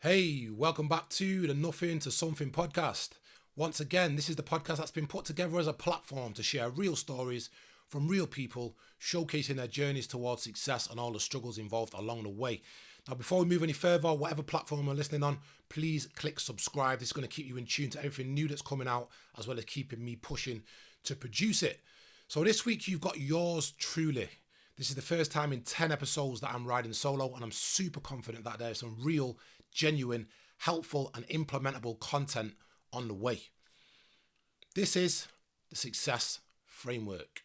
Hey, welcome back to the Nothing to Something podcast. Once again, this is the podcast that's been put together as a platform to share real stories from real people, showcasing their journeys towards success and all the struggles involved along the way. Now, before we move any further, whatever platform you're listening on, please click subscribe. This is going to keep you in tune to everything new that's coming out, as well as keeping me pushing to produce it. So this week, you've got yours truly. This is the first time in 10 episodes that I'm riding solo, and I'm super confident that there's some real, genuine, helpful and implementable content on the way. This is the Success Framework.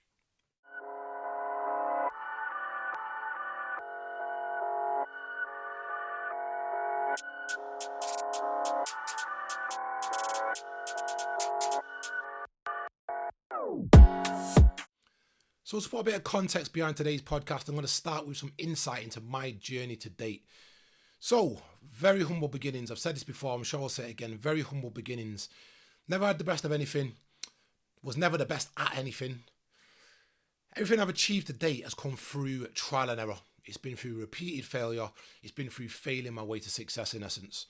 So to put a bit of context behind today's podcast, I'm going to start with some insight into my journey to date. So, very humble beginnings. I've said this before, I'm sure I'll say it again. Very humble beginnings. Never had the best of anything. Was never the best at anything. Everything I've achieved to date has come through trial and error. It's been through repeated failure. It's been through failing my way to success, in essence.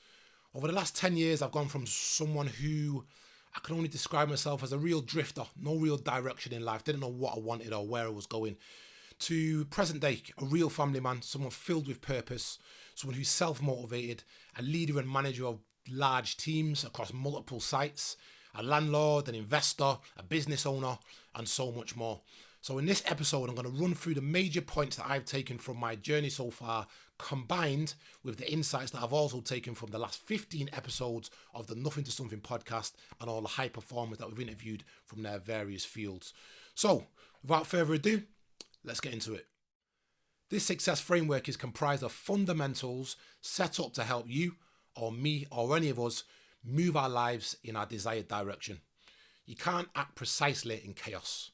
Over the last 10 years, I've gone from someone who I can only describe myself as a real drifter, no real direction in life, didn't know what I wanted or where I was going, to present day, a real family man, someone filled with purpose, someone who's self-motivated, a leader and manager of large teams across multiple sites, a landlord, an investor, a business owner, and so much more. So in this episode, I'm going to run through the major points that I've taken from my journey so far, combined with the insights that I've also taken from the last 15 episodes of the Nothing to Something podcast and all the high performers that we've interviewed from their various fields. So without further ado, let's get into it. This success framework is comprised of fundamentals set up to help you or me or any of us move our lives in our desired direction. You can't act precisely in chaos.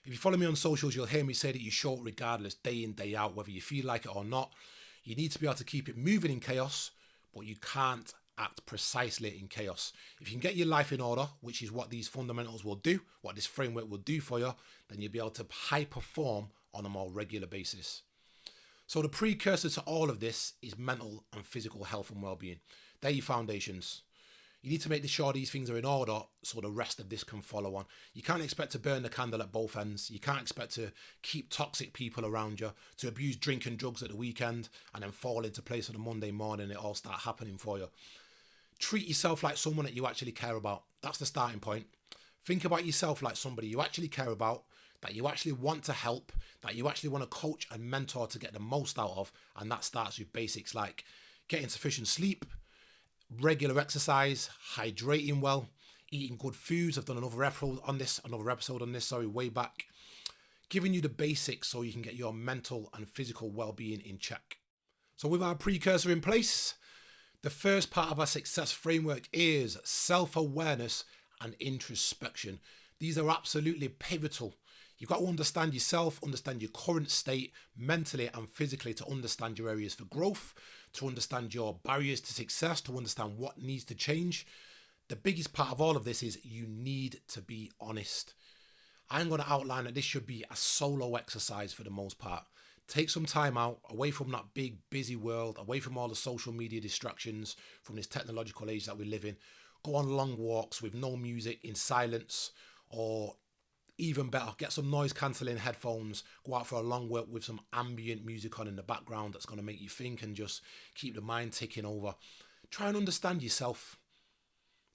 If you follow me on socials, you'll hear me say that you show it regardless, day in, day out, whether you feel like it or not. You need to be able to keep it moving in chaos, but you can't act precisely in chaos. If you can get your life in order, which is what these fundamentals will do, what this framework will do for you, then you'll be able to high perform on a more regular basis. So the precursor to all of this is mental and physical health and well-being. They're your foundations. You need to make sure these things are in order so the rest of this can follow on. You can't expect to burn the candle at both ends. You can't expect to keep toxic people around you, to abuse drink and drugs at the weekend, and then fall into place on a Monday morning and it all start happening for you. Treat yourself like someone that you actually care about. That's the starting point. Think about yourself like somebody you actually care about, that you actually want to help, that you actually want to coach and mentor to get the most out of. And that starts with basics like getting sufficient sleep, regular exercise, hydrating well, eating good foods. I've done another episode on this, way back. Giving you the basics so you can get your mental and physical well-being in check. So with our precursor in place, the first part of our success framework is self-awareness and introspection. These are absolutely pivotal. You've got to understand yourself, understand your current state mentally and physically to understand your areas for growth, to understand your barriers to success, to understand what needs to change. The biggest part of all of this is you need to be honest. I'm going to outline that this should be a solo exercise for the most part. Take some time out, away from that big, busy world, away from all the social media distractions, from this technological age that we live in. Go on long walks with no music, in silence, or even better, get some noise cancelling headphones, go out for a long walk with some ambient music on in the background that's going to make you think and just keep the mind ticking over. Try and understand yourself.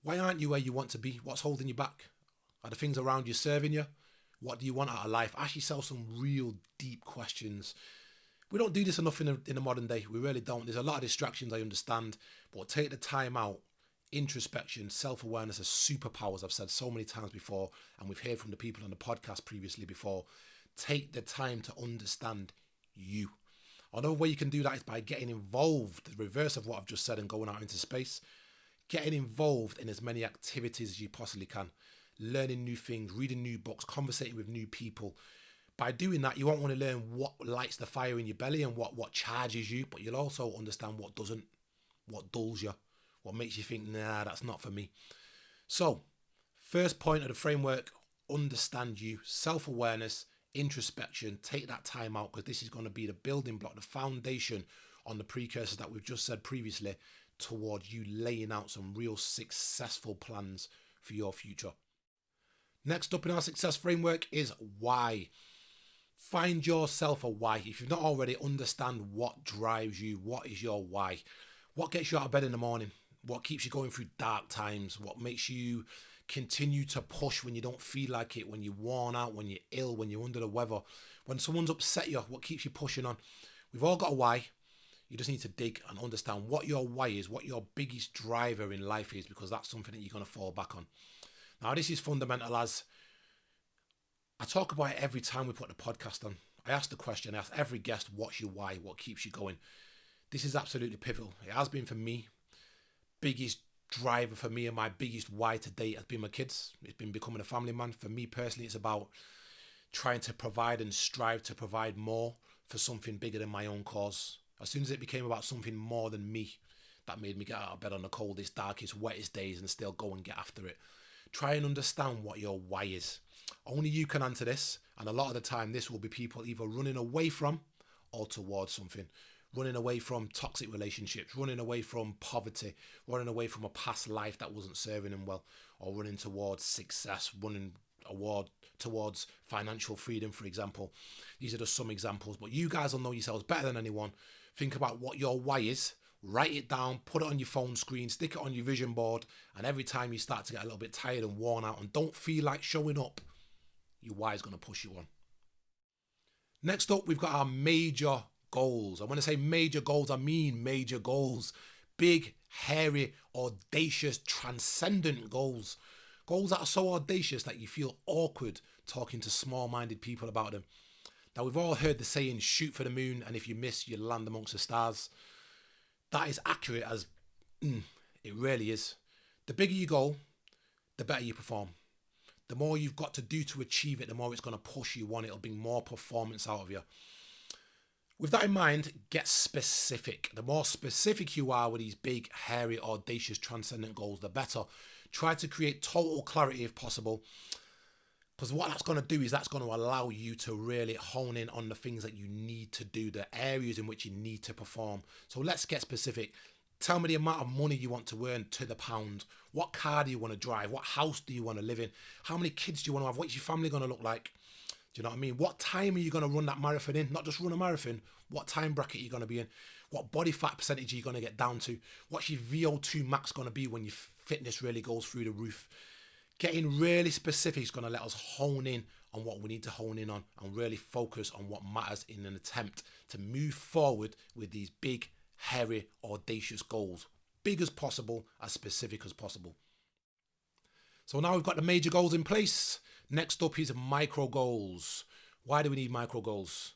Why aren't you where you want to be? What's holding you back? Are the things around you serving you? What do you want out of life? Ask yourself some real deep questions. We don't do this enough in the modern day. We really don't. There's a lot of distractions, I understand, but take the time out. Introspection, self-awareness are superpowers. I've said so many times before, and we've heard from the people on the podcast previously before. Take the time to understand you. Another way you can do that is by getting involved, the reverse of what I've just said, and going out into space. Getting involved in as many activities as you possibly can. Learning new things, reading new books, conversating with new people. By doing that, you won't want to learn what lights the fire in your belly and what charges you, but you'll also understand what doesn't, what dulls you, what makes you think, nah, that's not for me. So, first point of the framework, understand you, self-awareness, introspection. Take that time out because this is going to be the building block, the foundation on the precursors that we've just said previously towards you laying out some real successful plans for your future. Next up in our success framework is why. Find yourself a why. If you've not already, understand what drives you. What is your why? What gets you out of bed in the morning? What keeps you going through dark times? What makes you continue to push when you don't feel like it, when you're worn out, when you're ill, when you're under the weather, when someone's upset you? What keeps you pushing on? We've all got a why. You just need to dig and understand what your why is, what your biggest driver in life is, because that's something that you're going to fall back on. Now, this is fundamental, as I talk about it every time we put the podcast on. I ask the question, I ask every guest, what's your why? What keeps you going? This is absolutely pivotal. It has been for me. Biggest driver for me and my biggest why to date has been my kids. It's been becoming a family man. For me personally, it's about trying to provide and strive to provide more for something bigger than my own cause. As soon as it became about something more than me, that made me get out of bed on the coldest, darkest, wettest days and still go and get after it. Try and understand what your why is. Only you can answer this, and a lot of the time this will be people either running away from or towards something. Running away from toxic relationships, running away from poverty, running away from a past life that wasn't serving them well, or running towards success, running towards financial freedom, for example. These are just some examples, but you guys will know yourselves better than anyone. Think about what your why is, write it down, put it on your phone screen, stick it on your vision board, and every time you start to get a little bit tired and worn out and don't feel like showing up, your why is going to push you on. Next up, we've got our major goals. And when I say major goals, I mean major goals. Big, hairy, audacious, transcendent goals. Goals that are so audacious that you feel awkward talking to small-minded people about them. Now, we've all heard the saying, shoot for the moon, and if you miss, you land amongst the stars. That is accurate as it really is. The bigger you go, the better you perform. The more you've got to do to achieve it, the more it's going to push you on. It'll bring more performance out of you. With that in mind, get specific. The more specific you are with these big, hairy, audacious, transcendent goals, the better. Try to create total clarity if possible. Because what that's going to do is that's going to allow you to really hone in on the things that you need to do, the areas in which you need to perform. So let's get specific. Tell me the amount of money you want to earn to the pound. What car do you want to drive? What house do you want to live in? How many kids do you want to have? What's your family going to look like? Do you know what I mean? What time are you going to run that marathon in? Not just run a marathon. What time bracket are you going to be in? What body fat percentage are you going to get down to? What's your VO2 max going to be when your fitness really goes through the roof? Getting really specific is going to let us hone in on what we need to hone in on and really focus on what matters in an attempt to move forward with these big, hairy, audacious goals. Big as possible, as specific as possible. So now we've got the major goals in place. Next up is micro goals. Why do we need micro goals?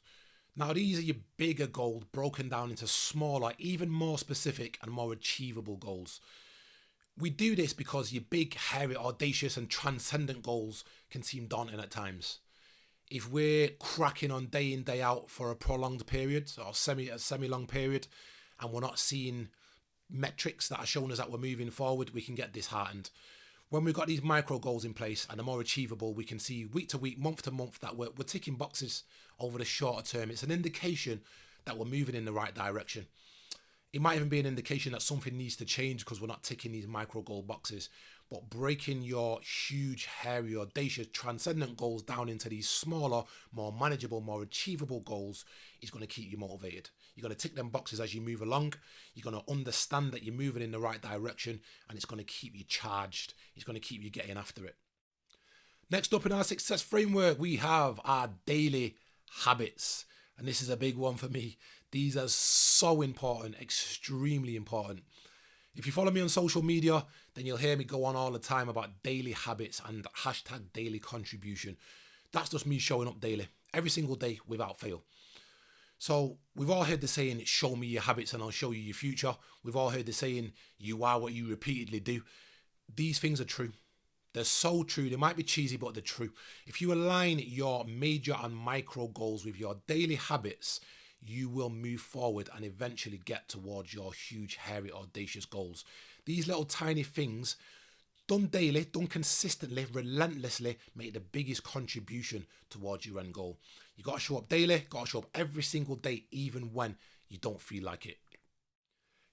Now these are your bigger goals broken down into smaller, even more specific and more achievable goals. We do this because your big, hairy, audacious and transcendent goals can seem daunting at times. If we're cracking on day in, day out for a prolonged period or a semi-long period and we're not seeing metrics that are showing us that we're moving forward, we can get disheartened. When we've got these micro goals in place and are more achievable, we can see week to week, month to month that we're ticking boxes over the shorter term. It's an indication that we're moving in the right direction. It might even be an indication that something needs to change because we're not ticking these micro goal boxes. But breaking your huge, hairy, audacious, transcendent goals down into these smaller, more manageable, more achievable goals is going to keep you motivated. You're going to tick them boxes as you move along. You're going to understand that you're moving in the right direction, and it's going to keep you charged. It's going to keep you getting after it. Next up in our success framework, we have our daily habits. And this is a big one for me. These are so important, extremely important. If you follow me on social media, then you'll hear me go on all the time about daily habits and hashtag daily contribution. That's just me showing up daily, every single day without fail. So we've all heard the saying, show me your habits and I'll show you your future. We've all heard the saying, you are what you repeatedly do. These things are true. They're so true. They might be cheesy, but they're true. If you align your major and micro goals with your daily habits, you will move forward and eventually get towards your huge, hairy, audacious goals. These little tiny things, done daily, done consistently, relentlessly, make the biggest contribution towards your end goal. You got to show up daily, got to show up every single day, even when you don't feel like it.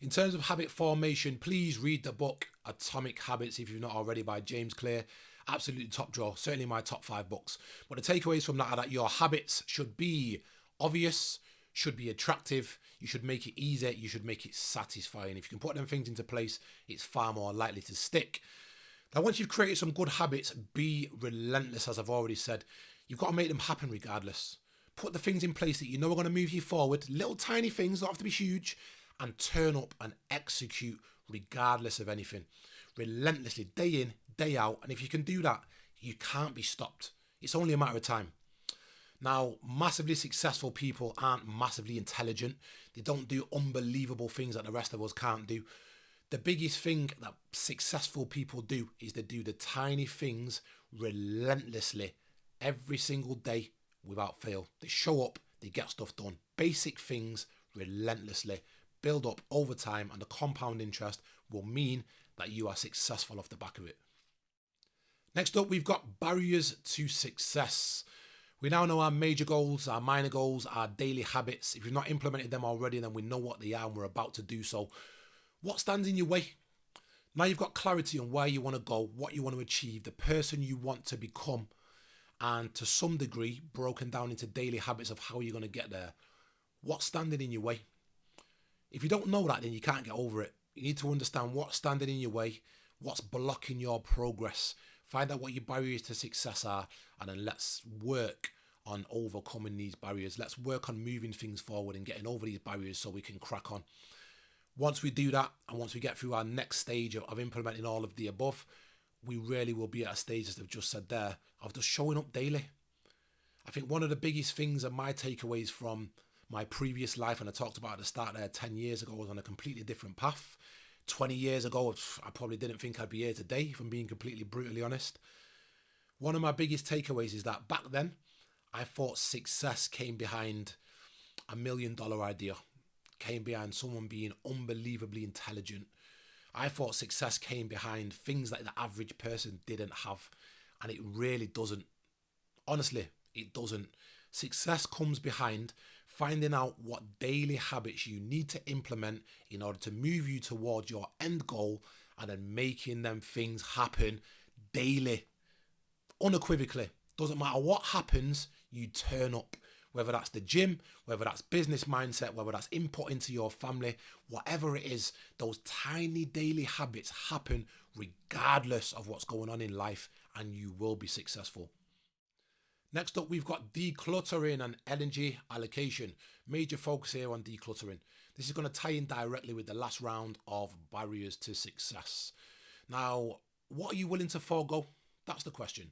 In terms of habit formation, please read the book Atomic Habits if you've not already, by James Clear. Absolutely top drawer, certainly my top 5 books. But the takeaways from that are that your habits should be obvious, should be attractive, you should make it easy, you should make it satisfying. If you can put them things into place, it's far more likely to stick. Now, once you've created some good habits, be relentless, as I've already said. You've got to make them happen regardless. Put the things in place that you know are going to move you forward, little tiny things, don't have to be huge, and turn up and execute regardless of anything. Relentlessly, day in, day out. And if you can do that, you can't be stopped. It's only a matter of time. Now, massively successful people aren't massively intelligent. They don't do unbelievable things that the rest of us can't do. The biggest thing that successful people do is they do the tiny things relentlessly every single day without fail. They show up, they get stuff done. Basic things relentlessly build up over time, and the compound interest will mean that you are successful off the back of it. Next up, we've got barriers to success. We now know our major goals, our minor goals, our daily habits. If you've not implemented them already, then we know what they are and we're about to do so. What stands in your way? Now you've got clarity on where you want to go, what you want to achieve, the person you want to become, and to some degree broken down into daily habits of how you're going to get there. What's standing in your way? If you don't know that, then you can't get over it. You need to understand what's standing in your way, what's blocking your progress. Find out what your barriers to success are, and then let's work on overcoming these barriers. Let's work on moving things forward and getting over these barriers so we can crack on. Once we do that, and once we get through our next stage of implementing all of the above, we really will be at a stage, as I've just said there, of just showing up daily. I think one of the biggest things and my takeaways from my previous life, and I talked about at the start there, 10 years ago, I was on a completely different path. 20 years ago, I probably didn't think I'd be here today, if I'm being completely brutally honest. One of my biggest takeaways is that back then, I thought success came behind $1 million idea, came behind someone being unbelievably intelligent. I thought success came behind things that the average person didn't have, and it really doesn't. Honestly, it doesn't. Success comes behind finding out what daily habits you need to implement in order to move you towards your end goal, and then making them things happen daily, unequivocally. Doesn't matter what happens, you turn up. Whether that's the gym, whether that's business mindset, whether that's input into your family, whatever it is, those tiny daily habits happen regardless of what's going on in life, and you will be successful. Next up, we've got decluttering and energy allocation. Major focus here on decluttering. This is going to tie in directly with the last round of barriers to success. Now, what are you willing to forego? That's the question.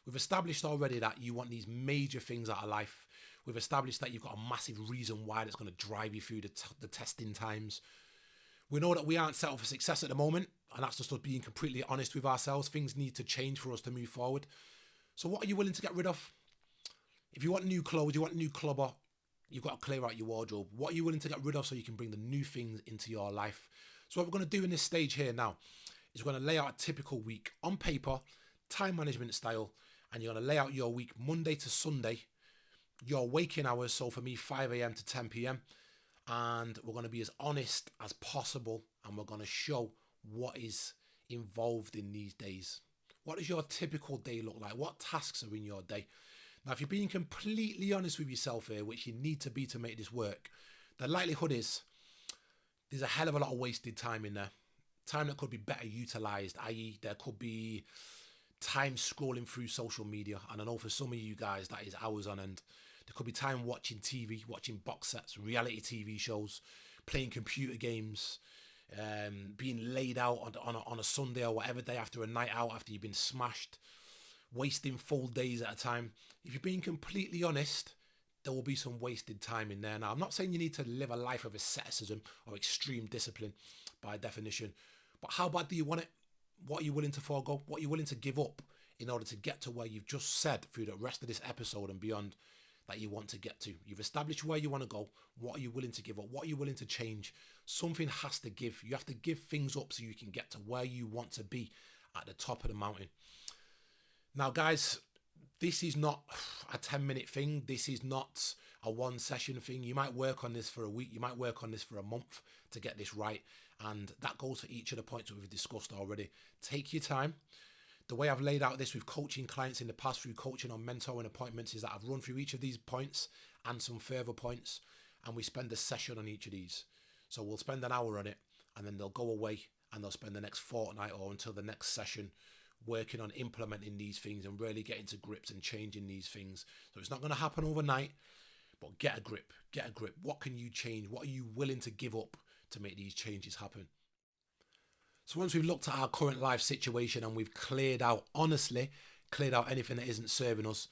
We've established already that you want these major things out of life. We've established that you've got a massive reason why that's going to drive you through the testing times. We know that we aren't set up for success at the moment, and that's just us being completely honest with ourselves. Things need to change for us to move forward. So what are you willing to get rid of? If you want new clothes, you want a new clubber, you've got to clear out your wardrobe. What are you willing to get rid of so you can bring the new things into your life? So what we're going to do in this stage here now is we're going to lay out a typical week on paper, time management style, and you're going to lay out your week Monday to Sunday, your waking hours. So for me, 5 a.m. to 10 p.m. And we're going to be as honest as possible, and we're going to show what is involved in these days. What does your typical day look like? What tasks are in your day? Now, if you're being completely honest with yourself here, which you need to be to make this work, the likelihood is there's a hell of a lot of wasted time in there. Time that could be better utilized, i.e. there could be time scrolling through social media. And I know for some of you guys, that is hours on end. There could be time watching TV, watching box sets, reality TV shows, playing computer games, being laid out on a Sunday or whatever day after a night out after you've been smashed, wasting full days at a time. If you're being completely honest, there will be some wasted time in there. Now, I'm not saying you need to live a life of asceticism or extreme discipline by definition, but how bad do you want it? What are you willing to forego? What are you willing to give up in order to get to where you've just said through the rest of this episode and beyond that you want to get to? You've established where you want to go. What are you willing to give up? What are you willing to change? Something has to give. You have to give things up so you can get to where you want to be at the top of the mountain. Now, guys, this is not a 10-minute thing. This is not a one session thing. You might work on this for a week. You might work on this for a month to get this right. And that goes for each of the points that we've discussed already. Take your time. The way I've laid out this with coaching clients in the past through coaching on mentoring appointments is that I've run through each of these points and some further points, and we spend a session on each of these. So we'll spend an hour on it, and then they'll go away and they'll spend the next fortnight or until the next session working on implementing these things and really getting to grips and changing these things. So it's not going to happen overnight, but get a grip, get a grip. What can you change? What are you willing to give up to make these changes happen? So once we've looked at our current life situation and we've cleared out anything that isn't serving us,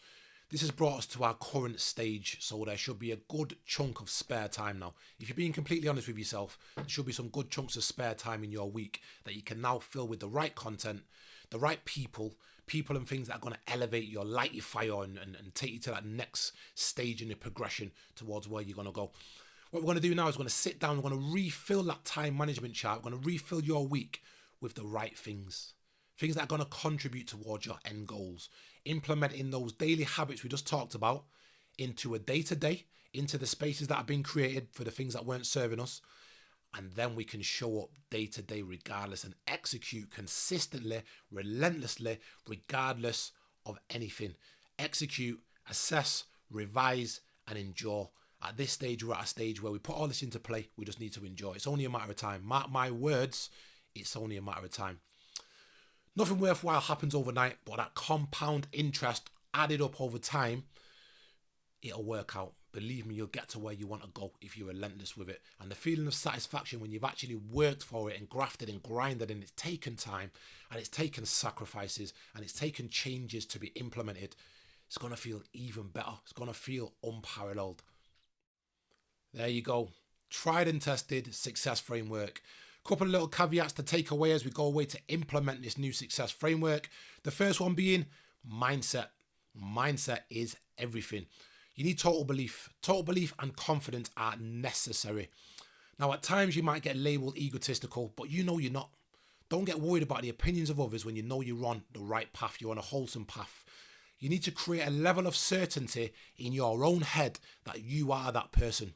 this has brought us to our current stage. So there should be a good chunk of spare time now. If you're being completely honest with yourself, there should be some good chunks of spare time in your week that you can now fill with the right content, the right people and things that are going to elevate your, light your fire and take you to that next stage in the progression towards where you're going to go. What we're going to do now is we're going to sit down, we're going to refill that time management chart, we're going to refill your week with the right things that are going to contribute towards your end goals, implementing those daily habits we just talked about into a day-to-day, into the spaces that have been created for the things that weren't serving us, and then we can show up day-to-day regardless and execute consistently, relentlessly, regardless of anything. Execute, assess, revise, and endure. At this stage, we're at a stage where we put all this into play. We just need to enjoy. It's only a matter of time. Mark my words, it's only a matter of time. Nothing worthwhile happens overnight, but that compound interest added up over time, it'll work out. Believe me, you'll get to where you want to go if you're relentless with it. And the feeling of satisfaction when you've actually worked for it and grafted and grinded, and it's taken time and it's taken sacrifices and it's taken changes to be implemented, it's going to feel even better. It's going to feel unparalleled. There you go. Tried and tested success framework. Couple of little caveats to take away as we go away to implement this new success framework. The first one being mindset. Mindset is everything. You need total belief. Total belief and confidence are necessary. Now, at times you might get labeled egotistical, but you know you're not. Don't get worried about the opinions of others when you know you're on the right path. You're on a wholesome path. You need to create a level of certainty in your own head that you are that person.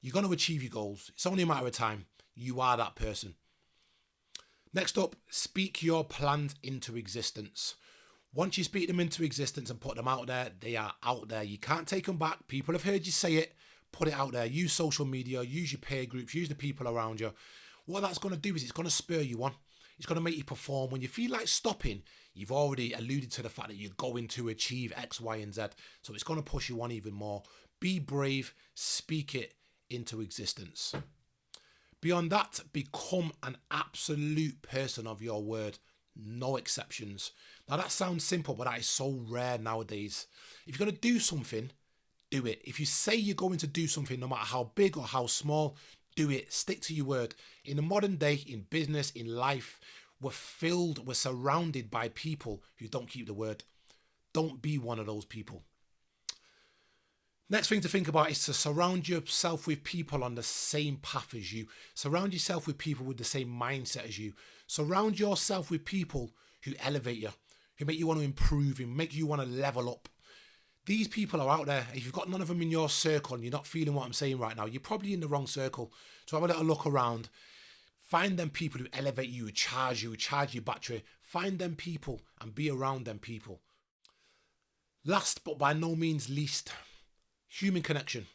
You're going to achieve your goals. It's only a matter of time. You are that person. Next up, speak your plans into existence. Once you speak them into existence and put them out there, they are out there. You can't take them back. People have heard you say it. Put it out there. Use social media. Use your peer groups. Use the people around you. What that's going to do is it's going to spur you on. It's going to make you perform. When you feel like stopping, you've already alluded to the fact that you're going to achieve X, Y, and Z. So it's going to push you on even more. Be brave. Speak it into existence. Beyond that, become an absolute person of your word. No exceptions. Now that sounds simple, but that is so rare nowadays. If you're going to do something, do it. If you say you're going to do something, no matter how big or how small, do it. Stick to your word. In the modern day, in business, in life, we're surrounded by people who don't keep the word. Don't be one of those people. Next thing to think about is to surround yourself with people on the same path as you. Surround yourself with people with the same mindset as you. Surround yourself with people who elevate you, who make you want to improve, who make you want to level up. These people are out there. If you've got none of them in your circle and you're not feeling what I'm saying right now, you're probably in the wrong circle. So have a little look around. Find them people who elevate you, who charge your battery. Find them people and be around them people. Last but by no means least, human connection.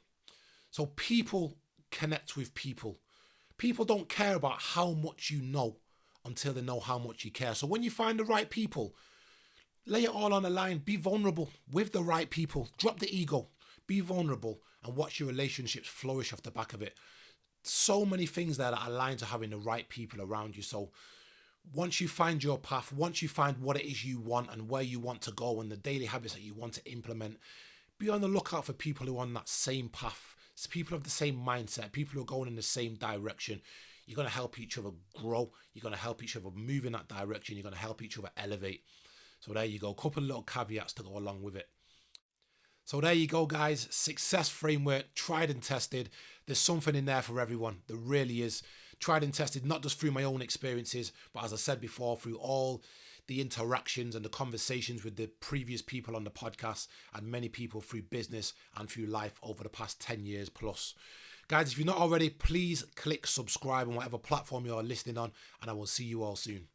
So people connect with people. People don't care about how much you know until they know how much you care. So when you find the right people, lay it all on the line. Be vulnerable with the right people. Drop the ego. Be vulnerable and watch your relationships flourish off the back of it. So many things there that align to having the right people around you. So once you find your path, once you find what it is you want and where you want to go and the daily habits that you want to implement, be on the lookout for people who are on that same path. It's people of the same mindset, people who are going in the same direction. You're going to help each other grow. You're going to help each other move in that direction. You're going to help each other elevate. So there you go. A couple of little caveats to go along with it. So there you go, guys. Success framework, tried and tested. There's something in there for everyone. There really is. Tried and tested, not just through my own experiences, but as I said before, through all the interactions and the conversations with the previous people on the podcast and many people through business and through life over the past 10 years plus. Guys, if you're not already, please click subscribe on whatever platform you're listening on, and I will see you all soon.